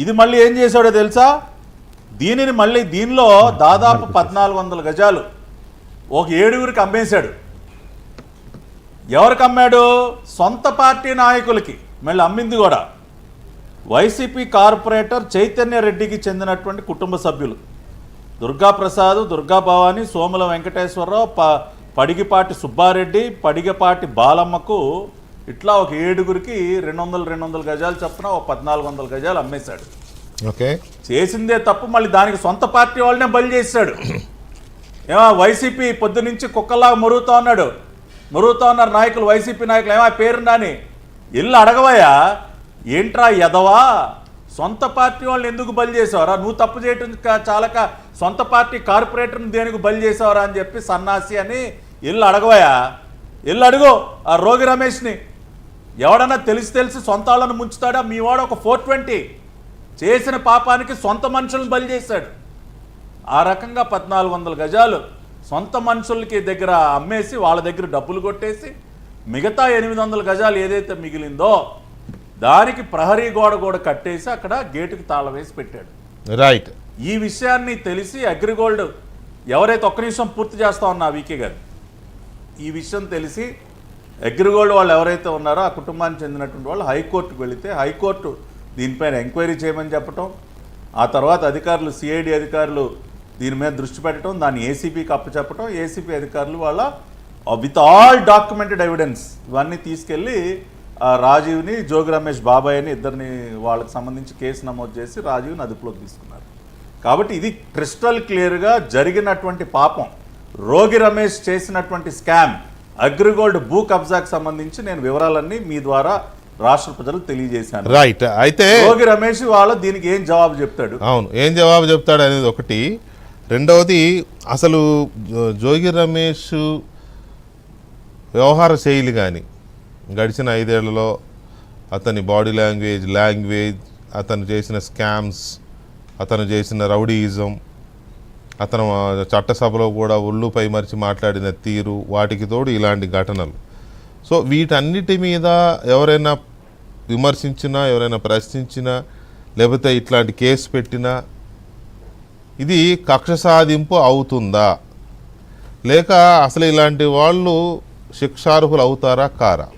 ఇది మళ్ళీ ఏం చేశాడో తెలుసా? దీనిని మళ్ళీ దీనిలో దాదాపు 1400 గజాలు ఒక 7గురికి అమ్మేశాడు. ఎవరికి అమ్మాడు? సొంత పార్టీ నాయకులకి. మళ్ళీ అమ్మింది కూడా వైసీపీ కార్పొరేటర్ చైతన్య రెడ్డికి చెందినటువంటి కుటుంబ సభ్యులు దుర్గాప్రసాద్, దుర్గా భవాని, సోముల వెంకటేశ్వరరావు, పడిగిపాటి సుబ్బారెడ్డి, పడిగపాటి బాలమ్మకు ఇట్లా ఒక 7గురికి 200 గజాలు చొప్పున ఒక 1400 గజాలు అమ్మేశాడు. ఓకే, చేసిందే తప్పు, మళ్ళీ దానికి సొంత పార్టీ వాళ్ళనే బలి చేశాడు. ఏమో వైసీపీ పొద్దు నుంచి కుక్కల్లాగా మురుగుతూ ఉన్నారు నాయకులు, వైసీపీ నాయకులు. ఏమో పేరుండాని ఇల్లు అడగవయ్యా, ఏంట్రా ఎదవా, సొంత పార్టీ వాళ్ళని ఎందుకు బలి చేసావరా, నువ్వు తప్పు చేయటం చాలక సొంత పార్టీ కార్పొరేటర్ని దేనికి బలి చేసావరా అని చెప్పి సన్నాసి అని ఇల్లు అడగవయ్యా, ఇల్లు అడుగు ఆ రోగి రమేష్ని. ఎవడన్నా తెలిసి సొంత వాళ్ళని ముంచుతాడా? మీ వాడు ఒక 420 చేసిన పాపానికి సొంత మనుషులను బలి చేశాడు. ఆ రకంగా 1400 గజాలు సొంత మనుషులకి దగ్గర అమ్మేసి వాళ్ళ దగ్గర డబ్బులు కొట్టేసి మిగతా 800 గజాలు ఏదైతే మిగిలిందో దానికి ప్రహరీ గోడ కూడా కట్టేసి అక్కడ గేటుకి తాళం వేసి పెట్టాడు. రైట్. ఈ విషయాన్ని తెలిసి అగ్రిగోల్డ్ ఎవరైతే, ఒక్క నిమిషం పూర్తి చేస్తా ఉన్నా వీకే గారు, ఈ విషయం తెలిసి అగ్రిగోల్డ్ వాళ్ళు ఎవరైతే ఉన్నారో ఆ కుటుంబానికి చెందినటువంటి వాళ్ళు హైకోర్టుకు వెళితే హైకోర్టు దీనిపైన ఎంక్వైరీ చేయమని చెప్పటం, ఆ తర్వాత అధికారులు సిఐడి అధికారులు దీని మీద దృష్టి పెట్టడం, దాన్ని ఏసీపీకి అప్పచెప్పటం, ఏసీపీ అధికారులు వాళ్ళ విత్ ఆల్ డాక్యుమెంటెడ్ ఎవిడెన్స్ ఇవన్నీ తీసుకెళ్ళి రాజీవ్ని, జోగి రమేష్ బాబాయ్ని ఇద్దరిని వాళ్ళకి సంబంధించి కేసు నమోదు చేసి రాజీవ్ని అదుపులోకి తీసుకున్నారు. కాబట్టి ఇది క్రిస్టల్ క్లియర్గా జరిగినటువంటి పాపం. రోగి రమేష్ చేసినటువంటి స్కామ్, అగ్రిగోల్డ్ భూ కబ్జాకు సంబంధించి నేను వివరాలన్నీ మీ ద్వారా రాష్ట్ర ప్రజలకు తెలియజేశాను. రైట్. అయితే రోగి రమేష్ వాళ్ళ దీనికి ఏం జవాబు చెప్తాడు? అవును, ఏం జవాబు చెప్తాడు అనేది ఒకటి. రెండవది, అసలు జోగి రమేష్ వ్యవహార శైలి కానీ గడిచిన 5 ఏళ్లలో అతని బాడీ లాంగ్వేజ్, అతను చేసిన స్కామ్స్, అతను చేసిన రౌడీయిజం, అతను చట్టసభలో కూడా ఒళ్ళుపై మరిచి మాట్లాడిన తీరు, వాటికి తోడు ఇలాంటి ఘటనలు. సో వీటన్నిటి మీద ఎవరైనా విమర్శించినా, ఎవరైనా ప్రశ్నించినా, లేకపోతే ఇట్లాంటి కేసు పెట్టినా ఇది కక్ష సాధింపు అవుతుందా, లేక అసలు ఇలాంటి వాళ్ళు శిక్షార్హులు అవుతారా కారా?